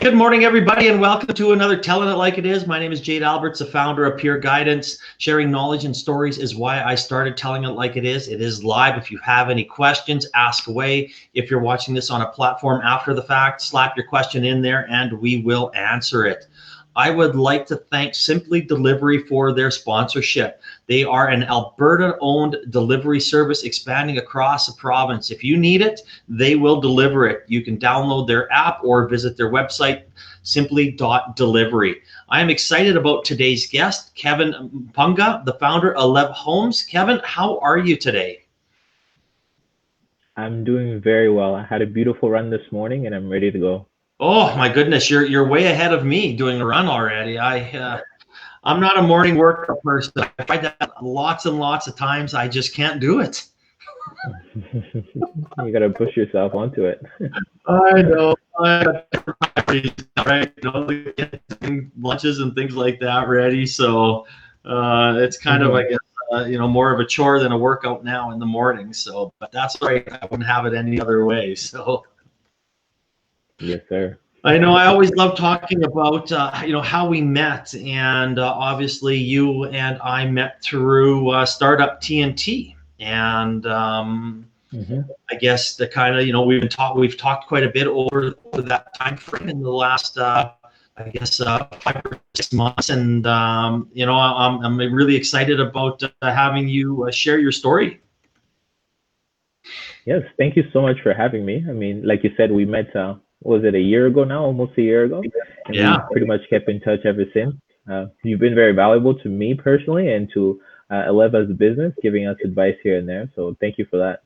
Good morning, everybody, and welcome to another Telling It Like It Is. My name is Jade Alberts, the founder of Peer Guidance. Sharing knowledge and stories is why I started Telling It Like It Is. It is live. If you have any questions, ask away. If you're watching this on a platform after the fact, slap your question in there and we will answer it. I would like to thank Simply Delivery for their sponsorship. They are an Alberta-owned delivery service expanding across the province. If you need it, they will deliver it. You can download their app or visit their website, simply.delivery. I am excited about today's guest, Kevin Mpunga, the founder of Elev Homes. Kevin, how are you today? I'm doing very well. I had a beautiful run this morning and I'm ready to go. Oh my goodness, you're way ahead of me doing a run already. I'm not a morning workout person. I tried that lots and lots of times. I just can't do it. You got to push yourself onto it. I know. Right? Getting lunches and things like that ready. So it's kind of, I guess, more of a chore than a workout now in the morning. So, but that's right. I wouldn't have it any other way. So. Yes, sir. I know. I always love talking about how we met, and obviously you and I met through Startup TNT, and I guess the kind of we've talked quite a bit over that time frame in the last 5 or 6 months, and I'm really excited about having you share your story. Yes, thank you so much for having me. I mean, like you said, we met, was it a year ago now, almost a year ago? And Yeah. we pretty much kept in touch ever since. You've been very valuable to me personally and to Elev as a business, giving us advice here and there. So thank you for that.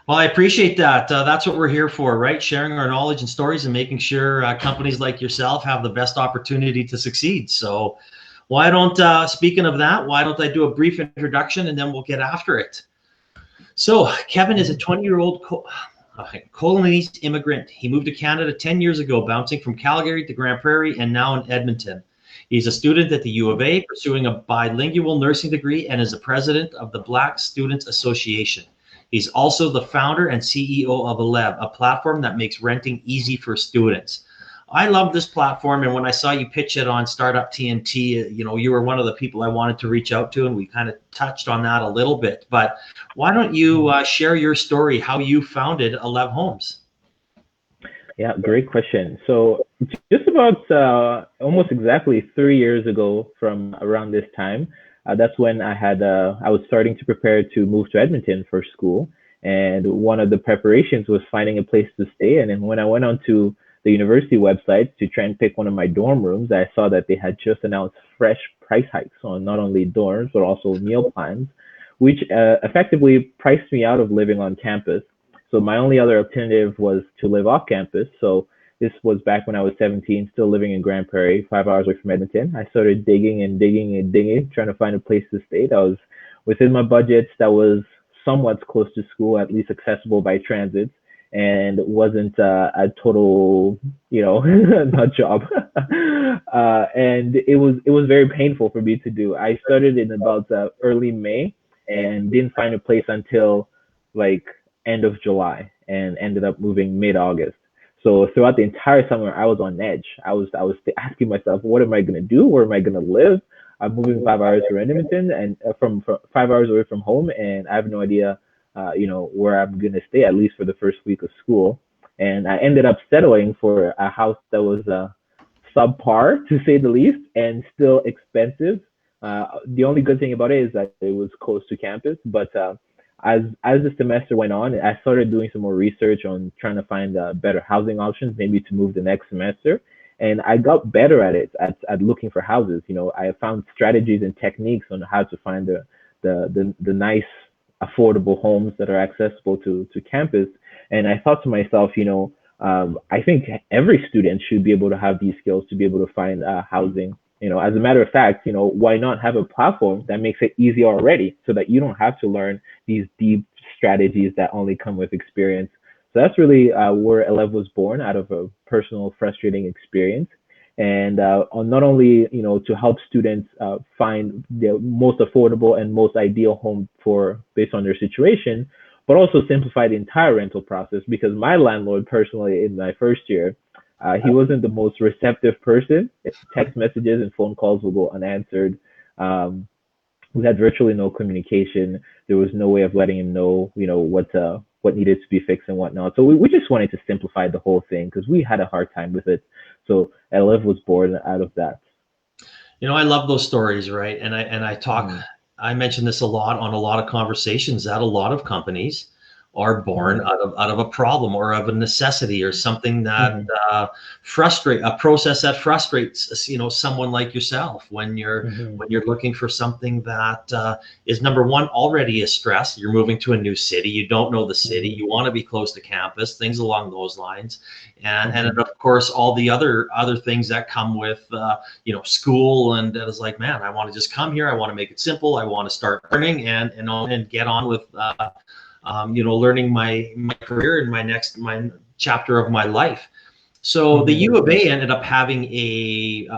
Well, I appreciate that. That's what we're here for, right? Sharing our knowledge and stories and making sure companies like yourself have the best opportunity to succeed. So why don't, speaking of that, why don't I do a brief introduction and then we'll get after it. So Kevin is a 20-year-old Congolese immigrant. He moved to Canada 10 years ago, bouncing from Calgary to Grand Prairie and now in Edmonton. He's a student at the U of A, pursuing a bilingual nursing degree, and is the president of the Black Students Association. He's also the founder and CEO of Elev, a platform that makes renting easy for students. I love this platform, and when I saw you pitch it on Startup TNT, you were one of the people I wanted to reach out to, and we kind of touched on that a little bit. But why don't you share your story, how you founded Elev Homes? Yeah, great question. So just about almost exactly 3 years ago from around this time, that's when I was starting to prepare to move to Edmonton for school. And one of the preparations was finding a place to stay. And then when I went onto the university website to try and pick one of my dorm rooms, I saw that they had just announced fresh price hikes on not only dorms, but also meal plans, which effectively priced me out of living on campus. So my only other alternative was to live off campus. So this was back when I was 17, still living in Grand Prairie, 5 hours away from Edmonton. I started digging and digging and digging, trying to find a place to stay that was within my budget, that was somewhat close to school, at least accessible by transit, and wasn't a total, nut job. And it was very painful for me to do. I started in about early May and didn't find a place until like end of July and ended up moving mid-August. So throughout the entire summer, I was on edge. I was asking myself, what am I going to do? Where am I going to live? I'm moving 5 hours from Edmonton and from 5 hours away from home, and I have no idea, where I'm going to stay, at least for the first week of school. And I ended up settling for a house that was subpar, to say the least, and still expensive. The only good thing about it is that it was close to campus, but as the semester went on, I started doing some more research on trying to find better housing options, maybe to move the next semester. And I got better at it, at looking for houses. I found strategies and techniques on how to find the nice, affordable homes that are accessible to campus. And I thought to myself, I think every student should be able to have these skills to be able to find housing. As a matter of fact, why not have a platform that makes it easy already so that you don't have to learn these deep strategies that only come with experience. So that's really where Elev was born, out of a personal frustrating experience. And on not only, to help students find the most affordable and most ideal home based on their situation, but also simplify the entire rental process, because my landlord personally in my first year He wasn't the most receptive person. Text messages and phone calls will go unanswered. Um, we had virtually no communication. There was no way of letting him know, what needed to be fixed and whatnot. So we just wanted to simplify the whole thing because we had a hard time with it. So Elev was born out of that. I love those stories, right? And I talk, Mm-hmm. I mention this a lot on a lot of conversations that a lot of companies are born out of a problem or of a necessity or something that Mm-hmm. frustrate a process that frustrates someone like yourself Mm-hmm. when you're looking for something that is number one already a stress. You're moving to a new city, you don't know the city, Mm-hmm. you want to be close to campus, things along those lines, and Mm-hmm. of course all the other things that come with school, and it was like, man, I want to just come here, I want to make it simple, I want to start learning and get on with learning my career and my chapter of my life. So the Mm-hmm. U of A ended up having a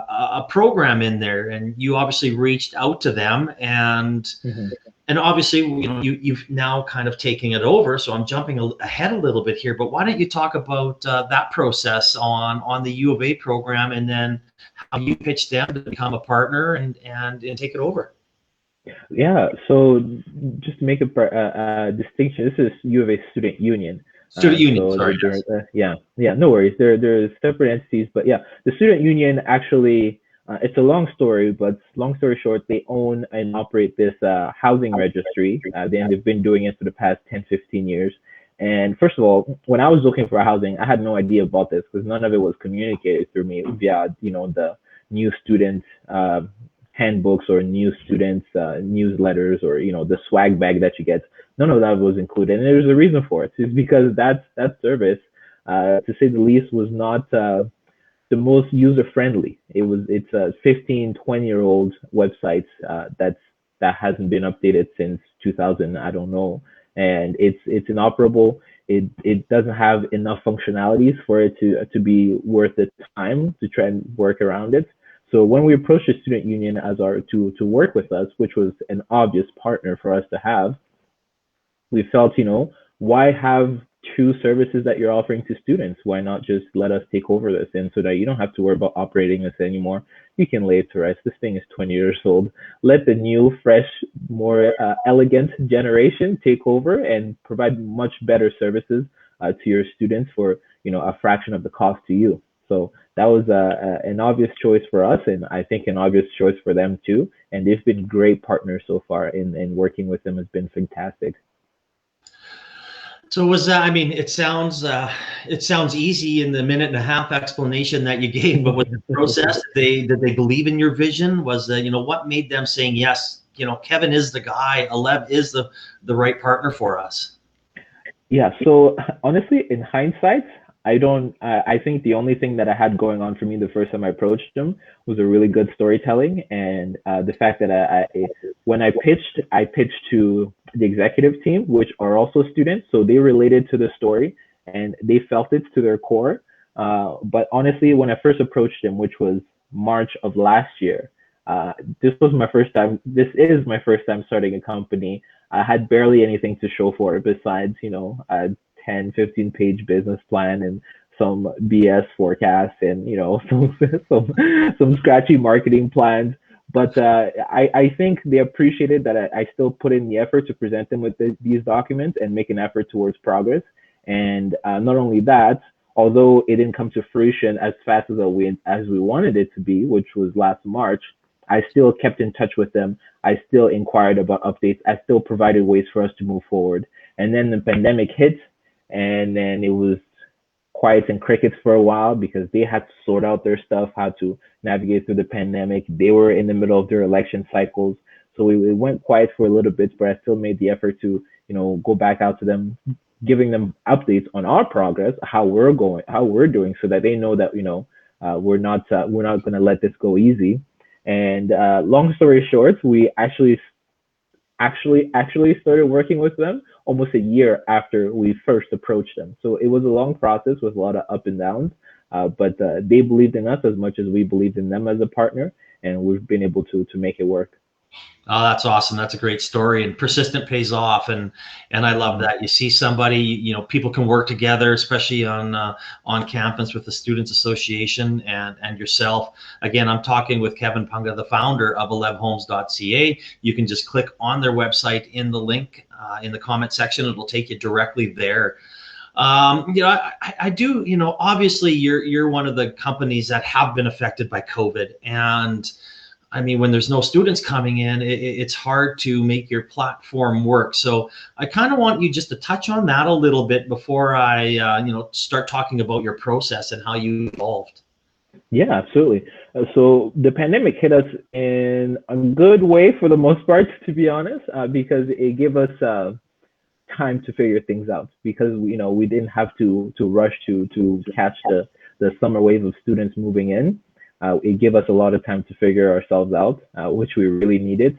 program in there, and you obviously reached out to them, Mm-hmm. and obviously you've now kind of taken it over. So I'm jumping ahead a little bit here, but why don't you talk about that process on the U of A program, and then how you pitched them to become a partner and take it over? Yeah, so just to make a distinction, this is U of A Student Union. Student Union, So sorry, they're yes. yeah, no worries. They're separate entities, but yeah, the Student Union actually, it's a long story, but long story short, they own and operate this housing registry. They've been doing it for the past 10, 15 years. And first of all, when I was looking for housing, I had no idea about this because none of it was communicated through me via, the new student handbooks or new students newsletters or the swag bag that you get. None of that was included, and there's a reason for it. It's because that service, to say the least, was not the most user friendly. It's a 15, 20-year old website that hasn't been updated since 2000. I don't know, and it's inoperable. It doesn't have enough functionalities for it to be worth the time to try and work around it. So when we approached the student union as our to work with us, which was an obvious partner for us to have, we felt, why have two services that you're offering to students? Why not just let us take over this? And so that you don't have to worry about operating this anymore. You can lay it to rest. This thing is 20 years old. Let the new, fresh, more elegant generation take over and provide much better services to your students for, a fraction of the cost to you. So that was an obvious choice for us, and I think an obvious choice for them too. And they've been great partners so far, and working with them has been fantastic. So was that? I mean, it sounds easy in the minute and a half explanation that you gave, but with the process, did they believe in your vision? Was that what made them saying yes? Kevin is the guy. Elev is the right partner for us. Yeah, so honestly, in hindsight, I don't. I think the only thing that I had going on for me the first time I approached him was a really good storytelling and the fact that when I pitched to the executive team, which are also students, so they related to the story and they felt it to their core. But honestly, when I first approached him, which was March of last year, this was my first time. This is my first time starting a company. I had barely anything to show for it besides, a 10, 15-page business plan and some BS forecasts and, some scratchy marketing plans. But I think they appreciated that I still put in the effort to present them with these documents and make an effort towards progress. And not only that, although it didn't come to fruition as fast as we wanted it to be, which was last March, I still kept in touch with them. I still inquired about updates. I still provided ways for us to move forward. And then the pandemic hit, and then it was quiet and crickets for a while because they had to sort out their stuff, how to navigate through the pandemic. They were in the middle of their election cycles. So we went quiet for a little bit, but I still made the effort to, go back out to them, giving them updates on our progress, how we're going, how we're doing, so that they know that, we're not going to let this go easy. And long story short, we actually started working with them almost a year after we first approached them. So it was a long process with a lot of up and downs, but they believed in us as much as we believed in them as a partner, and we've been able to make it work. Oh, that's awesome. That's a great story, and persistent pays off. And I love that. You see somebody, people can work together, especially on campus with the Students Association and yourself. Again, I'm talking with Kevin Mpunga, the founder of elevhomes.ca. You can just click on their website in the link in the comment section. It'll take you directly there. I do, obviously you're one of the companies that have been affected by COVID. And I mean, when there's no students coming in, it's hard to make your platform work. So I kind of want you just to touch on that a little bit before I, start talking about your process and how you evolved. Yeah, absolutely. So the pandemic hit us in a good way for the most part, to be honest, because it gave us time to figure things out. Because we didn't have to rush to catch the summer wave of students moving in. It gave us a lot of time to figure ourselves out, which we really needed.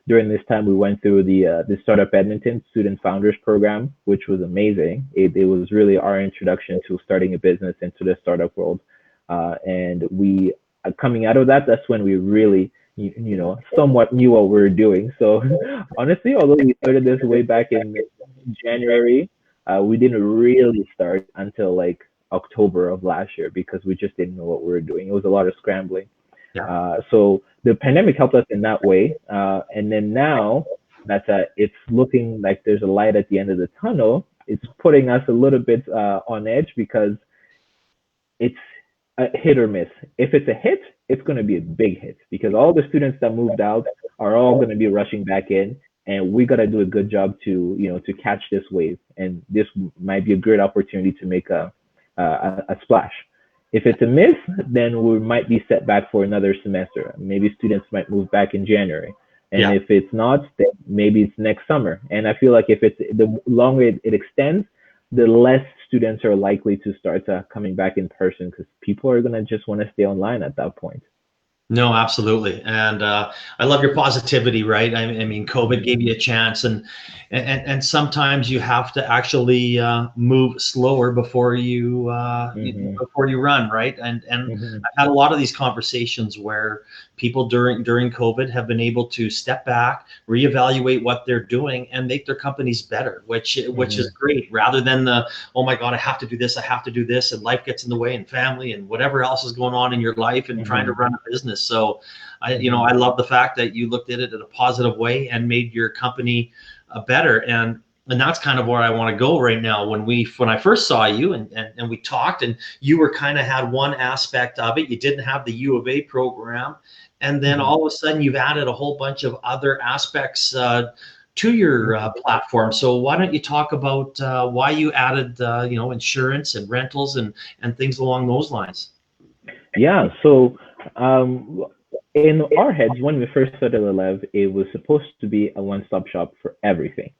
During this time, we went through the Startup Edmonton Student Founders Program, which was amazing. It was really our introduction to starting a business into the startup world. And we, coming out of that, that's when we really, somewhat knew what we were doing. So honestly, although we started this way back in January, we didn't really start until like October of last year because we just didn't know what we were doing. It was a lot of scrambling. Yeah. So the pandemic helped us in that way. And then now that it's looking like there's a light at the end of the tunnel, it's putting us a little bit on edge because it's a hit or miss. If it's a hit, it's going to be a big hit because all the students that moved out are all going to be rushing back in, and we got to do a good job to catch this wave. And this might be a great opportunity to make a splash. If it's a miss, then we might be set back for another semester. Maybe students might move back in January. And Yeah. if it's not, then maybe it's next summer. And I feel like if it's the longer it extends, the less students are likely to start coming back in person because people are going to just want to stay online at that point. No, absolutely, and I love your positivity. Right? I mean, COVID gave you a chance, and sometimes you have to actually move slower Mm-hmm. before you run. Right? And Mm-hmm. I've had a lot of these conversations where people during COVID have been able to step back, reevaluate what they're doing, and make their companies better, which is Mm-hmm. great. Rather than the, oh my God, I have to do this, I have to do this, and life gets in the way, and family, and whatever else is going on in your life, and trying to Mm-hmm. run a business. So Mm-hmm. I love the fact that you looked at it in a positive way and made your company better. And that's kind of where I want to go right now. When I first saw you and we talked, and you were kind of had one aspect of it, you didn't have the U of A program, and then Mm-hmm. all of a sudden you've added a whole bunch of other aspects to your Mm-hmm. platform. So why don't you talk about why you added insurance and rentals and things along those lines? Yeah. So um, in our heads, when we first started Elev, it was supposed to be a one-stop shop for everything.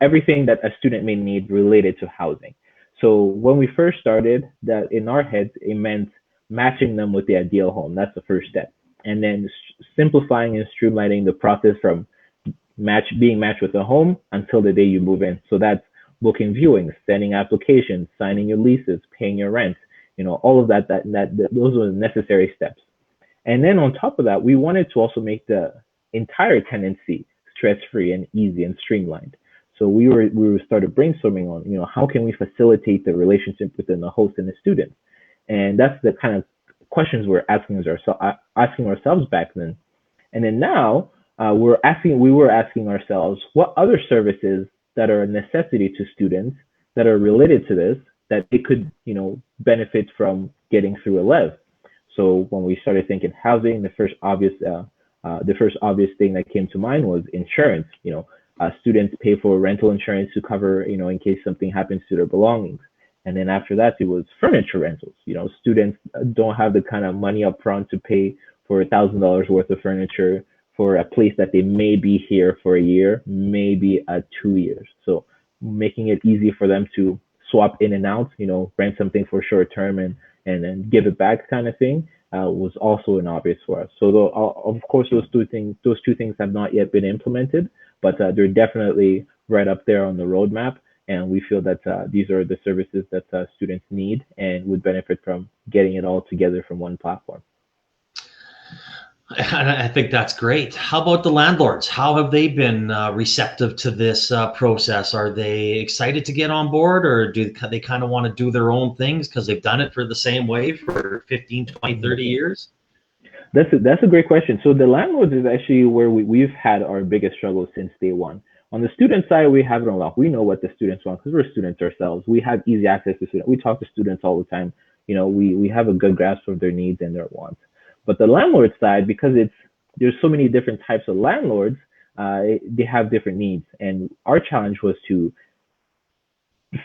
Everything that a student may need related to housing. So when we first started, that in our heads, it meant matching them with the ideal home. That's the first step, and then simplifying and streamlining the process from being matched with a home until the day you move in. So that's booking viewings, sending applications, signing your leases, paying your rent. All of that those were the necessary steps. And then on top of that, we wanted to also make the entire tenancy stress-free and easy and streamlined. So we started brainstorming on, how can we facilitate the relationship within the host and the student? And that's the kind of questions we're asking ourselves back then. And then now we were asking ourselves what other services that are a necessity to students that are related to this that they could, benefit from getting through Elev. So when we started thinking housing, the first obvious thing that came to mind was insurance. Students pay for rental insurance to cover, in case something happens to their belongings. And then after that, it was furniture rentals. Students don't have the kind of money up front to pay for $1,000 worth of furniture for a place that they may be here for a year, maybe 2 years. So making it easy for them to swap in and out, rent something for short term and then give it back kind of thing was also an obvious for us. So of course those two things have not yet been implemented, but they're definitely right up there on the roadmap. And we feel that these are the services that students need and would benefit from getting it all together from one platform. I think that's great. How about the landlords? How have they been receptive to this process? Are they excited to get on board, or do they kind of want to do their own things because they've done it for the same way for 15, 20, 30 years? That's a great question. So the landlords is actually where we've had our biggest struggle since day one. On the student side, we have it unlocked. We know what the students want because we're students ourselves. We have easy access to students. We talk to students all the time. We have a good grasp of their needs and their wants. But the landlord side, because there's so many different types of landlords, they have different needs. And our challenge was to,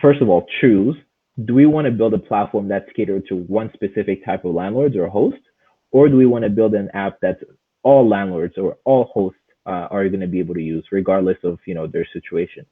first of all, choose, do we want to build a platform that's catered to one specific type of landlords or host, or do we want to build an app that's all landlords or all hosts are going to be able to use, regardless of their situation?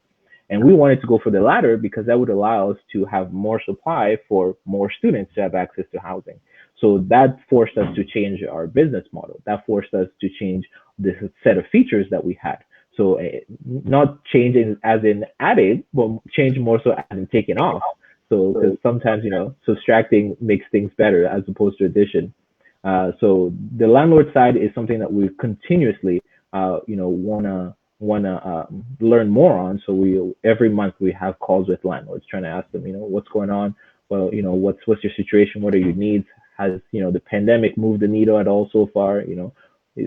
And we wanted to go for the latter because that would allow us to have more supply for more students to have access to housing. So that forced us to change our business model. That forced us to change the set of features that we had. So not changing as in added, but change more so as in taking off. So because sometimes, subtracting makes things better as opposed to addition. So the landlord side is something that we continuously, wanna learn more on. So we every month we have calls with landlords trying to ask them, what's going on. Well, what's your situation? What are your needs? Has the pandemic moved the needle at all so far?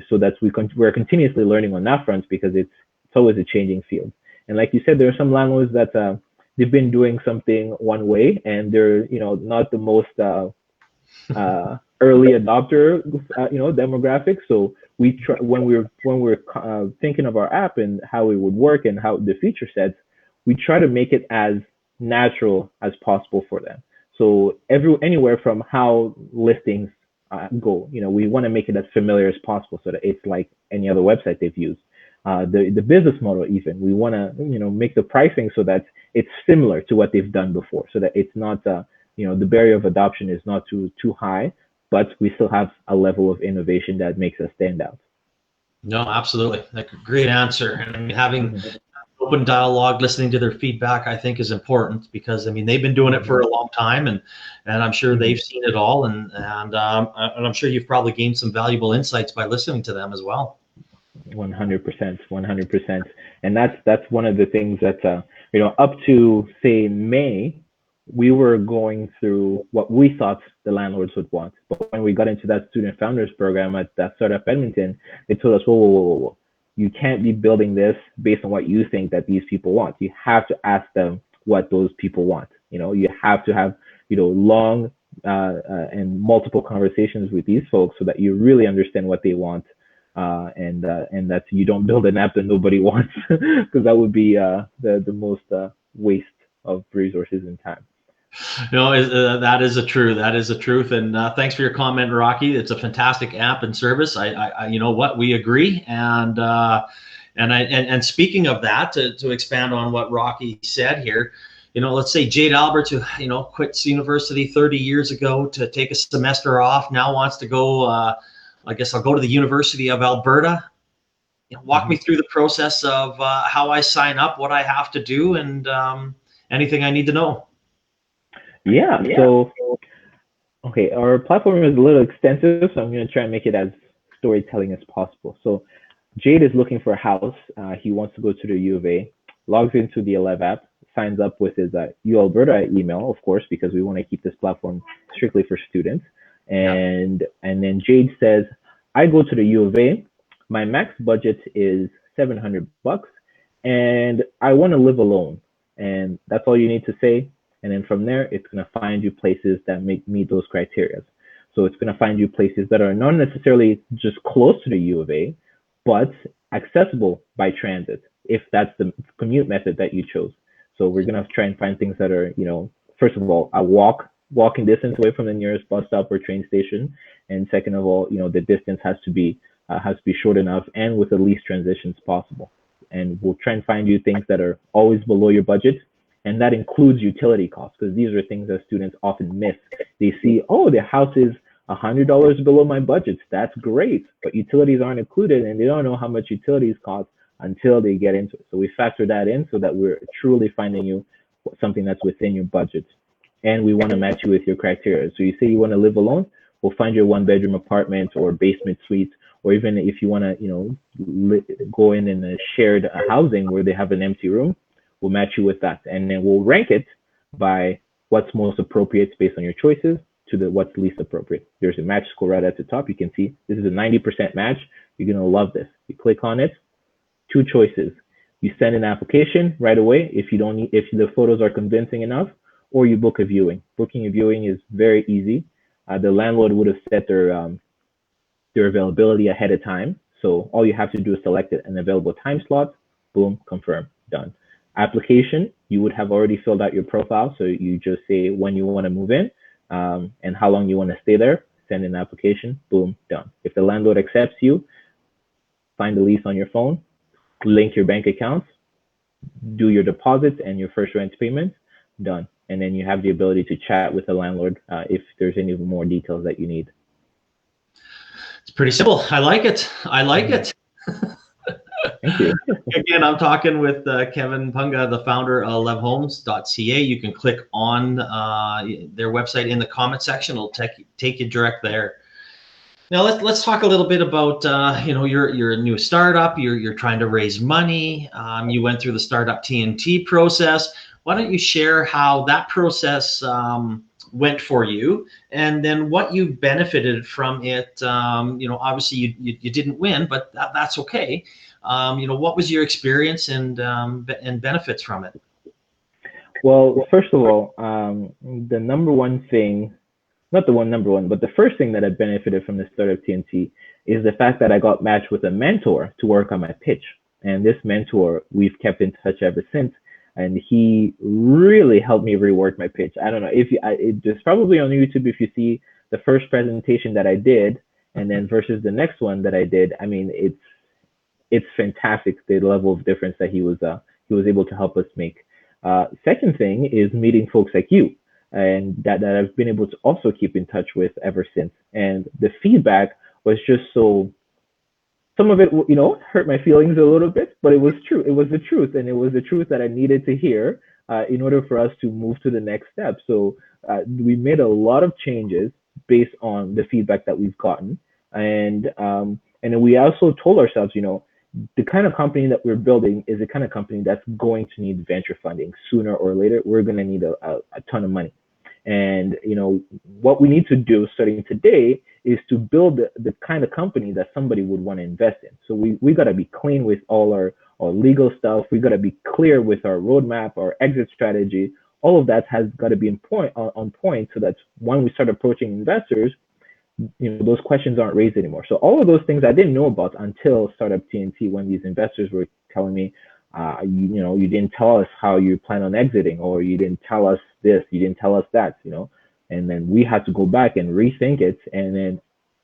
So that's we're continuously learning on that front because it's always a changing field. And like you said, there are some landlords that they've been doing something one way and they're not the most early adopter demographic. So we try when we're thinking of our app and how it would work and how the feature sets, we try to make it as natural as possible for them. So anywhere from how listings go, we want to make it as familiar as possible so that it's like any other website they've used. The business model, even we want to make the pricing so that it's similar to what they've done before, so that it's not the barrier of adoption is not too high, but we still have a level of innovation that makes us stand out. No, absolutely. Like, great answer. And I mean, having open dialogue, listening to their feedback, I think is important because I mean they've been doing it for a long time, and I'm sure they've seen it all, and I'm sure you've probably gained some valuable insights by listening to them as well. 100%, 100%. And that's one of the things that up to say May, we were going through what we thought the landlords would want. But when we got into that student founders program at that Startup Edmonton, they told us, whoa, whoa, whoa, whoa, whoa. You can't be building this based on what you think that these people want. You have to ask them what those people want. You have to have, long and multiple conversations with these folks so that you really understand what they want. And that you don't build an app that nobody wants, because that would be the most waste of resources and time. No, that is a truth. That is a truth. And thanks for your comment, Rocky. It's a fantastic app and service. I you know what, we agree. And speaking of that, to expand on what Rocky said here, let's say Jade Alberts, who quits university 30 years ago to take a semester off, now wants to go. I guess I'll go to the University of Alberta. Walk me through the process of how I sign up, what I have to do, and anything I need to know. Yeah. So, okay, our platform is a little extensive, so I'm going to try and make it as storytelling as possible. So, Jade is looking for a house. He wants to go to the U of A, logs into the Elev app, signs up with his U Alberta email, of course, because we want to keep this platform strictly for students. And then Jade says, I go to the U of A. My max budget is $700, and I want to live alone. And that's all you need to say. And then from there, it's going to find you places that meet those criteria. So it's going to find you places that are not necessarily just close to the U of A, but accessible by transit, if that's the commute method that you chose. So we're going to try and find things that are, first of all, a walking distance away from the nearest bus stop or train station. And second of all, the distance has to be short enough and with the least transitions possible. And we'll try and find you things that are always below your budget. And that includes utility costs, because these are things that students often miss. They see, oh, the house is $100 below my budget. That's great, but utilities aren't included, and they don't know how much utilities cost until they get into it. So we factor that in so that we're truly finding you something that's within your budget. And we want to match you with your criteria. So you say you want to live alone, we'll find you a one-bedroom apartment or basement suite or even if you want to, go in a shared housing where they have an empty room, we'll match you with that, and then we'll rank it by what's most appropriate based on your choices to the what's least appropriate. There's a match score right at the top. You can see this is a 90% match. You're gonna love this. You click on it. Two choices. You send an application right away if you don't need, if the photos are convincing enough, or you book a viewing. Booking a viewing is very easy. The landlord would have set their availability ahead of time. So all you have to do is select an available time slot, boom, confirm, done. Application, you would have already filled out your profile. So you just say when you want to move in and how long you want to stay there, send an application, boom, done. If the landlord accepts you, find the lease on your phone, link your bank accounts, do your deposits and your first rent payment, done. And then you have the ability to chat with the landlord if there's any more details that you need. It's pretty simple. I like it. I like it. Thank you. Again, I'm talking with Kevin Mpunga, the founder of elevhomes.ca. You can click on their website in the comment section. It'll take you direct there. Now let's talk a little bit about you're a new startup. You're trying to raise money. You went through the Startup TNT process. Why don't you share how that process went for you, and then what you benefited from it? Obviously you didn't win, but that's okay. What was your experience and benefits from it? Well, first of all, the number one thing, not the number one, but the first thing that I benefited from the Startup TNT is the fact that I got matched with a mentor to work on my pitch. And this mentor, we've kept in touch ever since. And he really helped me rework my pitch. I don't know if it's probably on YouTube. If you see the first presentation that I did, and then versus the next one that I did, I mean, it's fantastic the level of difference that he was able to help us make. Second thing is meeting folks like you, and that I've been able to also keep in touch with ever since. And the feedback was just so. Some of it, hurt my feelings a little bit, but it was true. It was the truth, and it was the truth that I needed to hear in order for us to move to the next step. So we made a lot of changes based on the feedback that we've gotten, and then we also told ourselves, the kind of company that we're building is the kind of company that's going to need venture funding sooner or later. We're going to need a ton of money. And what we need to do starting today is to build the kind of company that somebody would want to invest in. So we got to be clean with all our legal stuff. We got to be clear with our roadmap, our exit strategy. All of that has got to be on point so that when we start approaching investors, those questions aren't raised anymore. So all of those things I didn't know about until Startup TNT, when these investors were telling me, you didn't tell us how you plan on exiting, or you didn't tell us this, you didn't tell us that, and then we had to go back and rethink it, and then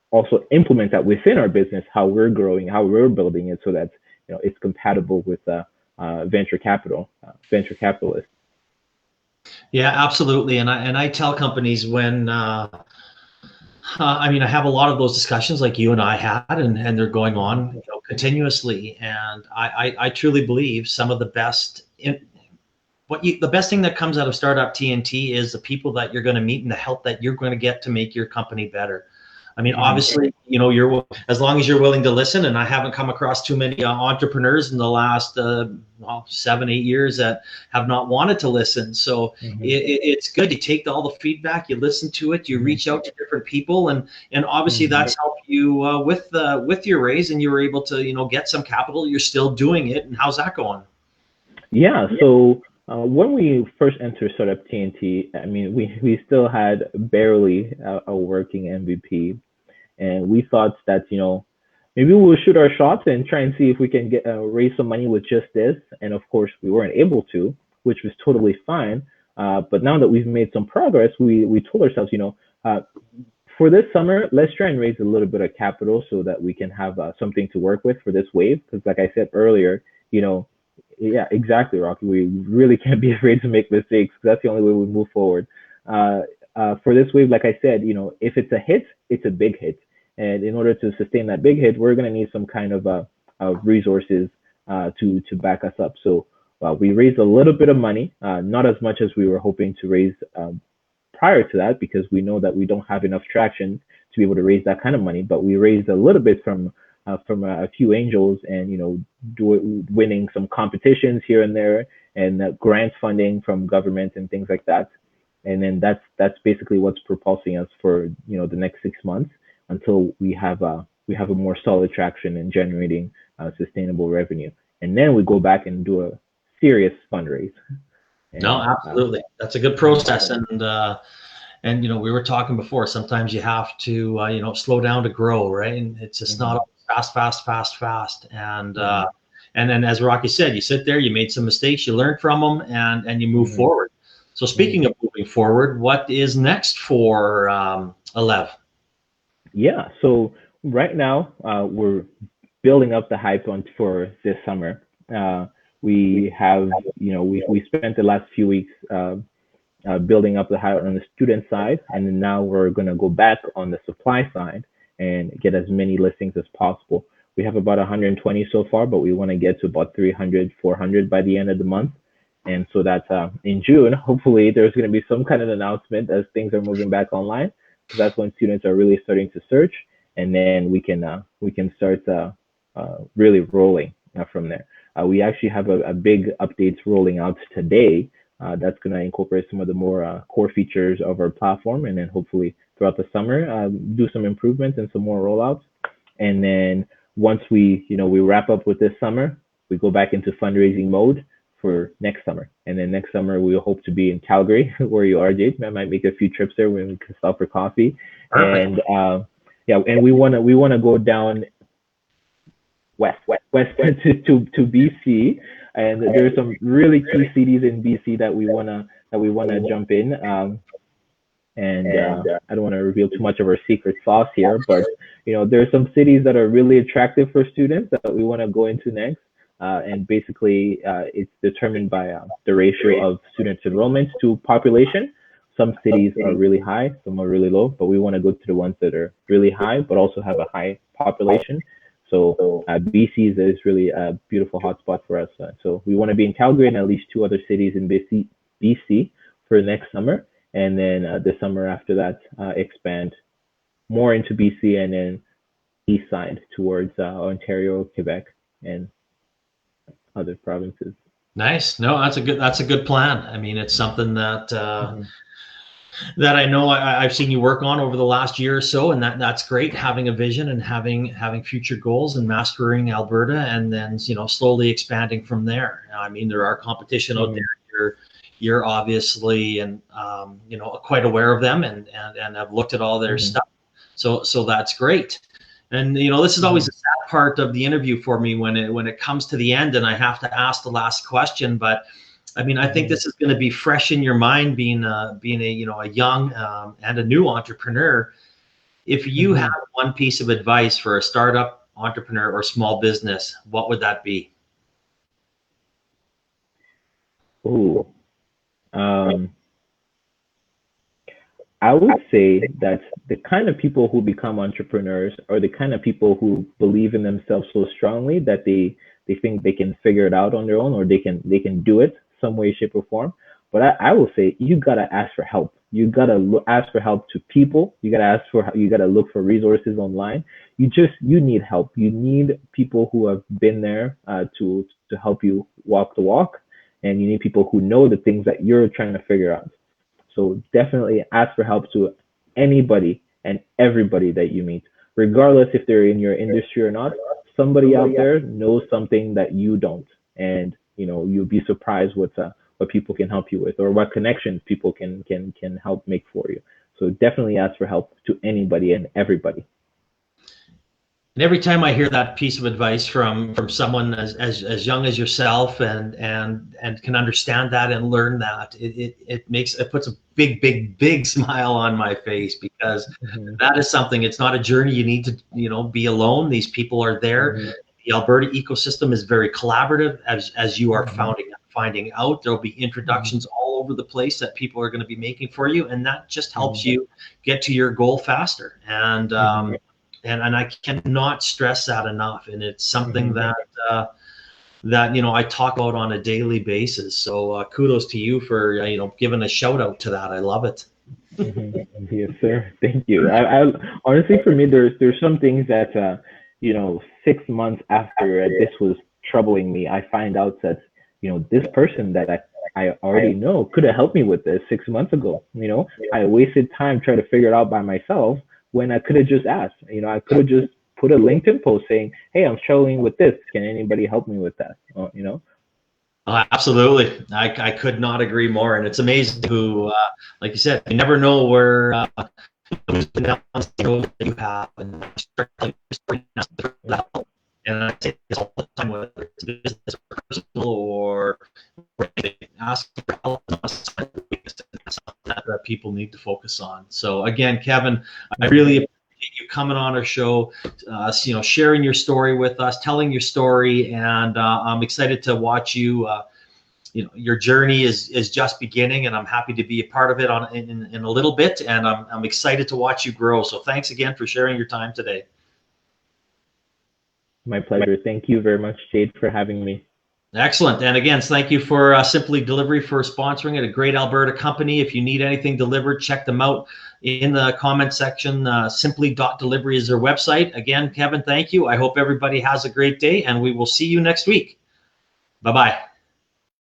also implement that within our business, how we're growing, how we're building it, so that it's compatible with venture capitalists. Yeah, absolutely. And I tell companies when I have a lot of those discussions like you and I had, and they're going on continuously. And I truly believe some of the best the best thing that comes out of Startup TNT is the people that you're going to meet and the help that you're going to get to make your company better. Obviously, you're, as long as you're willing to listen, and I haven't come across too many entrepreneurs in the last 7-8 years that have not wanted to listen. So it's good. You take all the feedback, you listen to it, you reach out to different people, and obviously that's helped you with your raise, and you were able to get some capital. You're still doing it, and how's that going? Yeah. So when we first entered Startup TNT, we still had barely a working MVP. And we thought that, maybe we'll shoot our shots and try and see if we can raise some money with just this. And of course, we weren't able to, which was totally fine. But now that we've made some progress, we told ourselves, for this summer, let's try and raise a little bit of capital so that we can have something to work with for this wave. Because like I said earlier, yeah, exactly, Rocky. We really can't be afraid to make mistakes, because that's the only way we move forward. For this wave, like I said, if it's a hit, it's a big hit. And in order to sustain that big hit, we're going to need some kind of resources to back us up. So we raised a little bit of money, not as much as we were hoping to raise prior to that, because we know that we don't have enough traction to be able to raise that kind of money. But we raised a little bit from from a few angels, and winning some competitions here and there, and grant funding from government and things like that. And then that's basically what's propulsing us for the next 6 months until we have a more solid traction in generating sustainable revenue. And then we go back and do a serious fundraise. And, no, absolutely. That's a good process. And we were talking before, sometimes you have to slow down to grow, right? And it's just not fast. And then, as Rocky said, you sit there, you made some mistakes, you learn from them, and you move forward. So speaking of moving forward, what is next for Elev? Yeah, so right now we're building up the hype for this summer. We have, we spent the last few weeks building up the hype on the student side, and then now we're going to go back on the supply side and get as many listings as possible. We have about 120 so far, but we want to get to about 300, 400 by the end of the month. And so that in June, hopefully there's going to be some kind of announcement as things are moving back online, because that's when students are really starting to search, and then we can start really rolling from there. We actually have a big updates rolling out today that's going to incorporate some of the more core features of our platform, and then hopefully throughout the summer do some improvements and some more rollouts. And then once we wrap up with this summer, we go back into fundraising mode for next summer. And then next summer we hope to be in Calgary, where you are, Jade. I might make a few trips there when we can stop for coffee. Perfect. And and we wanna go down west to BC, and there's some really key cities in BC that we wanna jump in. And I don't want to reveal too much of our secret sauce here, but there are some cities that are really attractive for students that we want to go into next. And basically, it's determined by the ratio of student enrollment to population. Some cities are really high, some are really low, but we want to go to the ones that are really high, but also have a high population. So BC is really a beautiful hotspot for us. So we want to be in Calgary and at least 2 other cities in BC for next summer. And then the summer after that, expand more into BC and then east side towards Ontario, Quebec, and other provinces. Nice. No, that's a good plan. I mean, it's something that that I know I've seen you work on over the last year or so, and that's great, having a vision and having future goals and mastering Alberta, and then slowly expanding from there. I mean, there are competition out there. You're obviously and quite aware of them, and have looked at all their stuff. So that's great. And this is always the sad part of the interview for me when it comes to the end and I have to ask the last question. But I mean, I think this is going to be fresh in your mind, being a young and a new entrepreneur. If you had one piece of advice for a startup entrepreneur or small business, what would that be? Ooh. I would say that the kind of people who become entrepreneurs are the kind of people who believe in themselves so strongly that they think they can figure it out on their own, or they can do it some way, shape, or form. But I will say you gotta ask for help. You gotta ask for help to people. You gotta look for resources online. You need help. You need people who have been there to help you walk the walk, and you need people who know the things that you're trying to figure out. So definitely ask for help to anybody and everybody that you meet, regardless if they're in your industry or not. Somebody out there knows something that you don't, and you'll be surprised what people can help you with, or what connections people can help make for you. So definitely ask for help to anybody and everybody. And every time I hear that piece of advice from someone as young as yourself and can understand that and learn that, it puts a big smile on my face, because that is something. It's not a journey you need to be alone. These people are there. The Alberta ecosystem is very collaborative, as you are finding out. There'll be introductions all over the place that people are going to be making for you, and that just helps you get to your goal faster. And I cannot stress that enough. And it's something that I talk about on a daily basis. So kudos to you for giving a shout out to that. I love it. Yes, sir. Thank you. I honestly, for me, there's some things that 6 months after this was troubling me, I find out that, this person that I already know could have helped me with this 6 months ago. I wasted time trying to figure it out by myself when I could have just asked. I could have just put a LinkedIn post saying, hey, I'm struggling with this. Can anybody help me with that? Absolutely. I could not agree more. And it's amazing who, like you said, you never know where that you have and start telling your story now. And I say this all the time, whether it's business or personal or asking for help, that people need to focus on. So again, Kevin, I really appreciate you coming on our show, sharing your story with us, telling your story, and I'm excited to watch you. Your journey is just beginning, and I'm happy to be a part of it in a little bit, and I'm excited to watch you grow. So thanks again for sharing your time today. My pleasure. Thank you very much, Jade, for having me. Excellent. And again, thank you for Simply Delivery for sponsoring it, a great Alberta company. If you need anything delivered, check them out in the comment section. Simply.delivery is their website. Again, Kevin, thank you. I hope everybody has a great day, and we will see you next week. Bye-bye.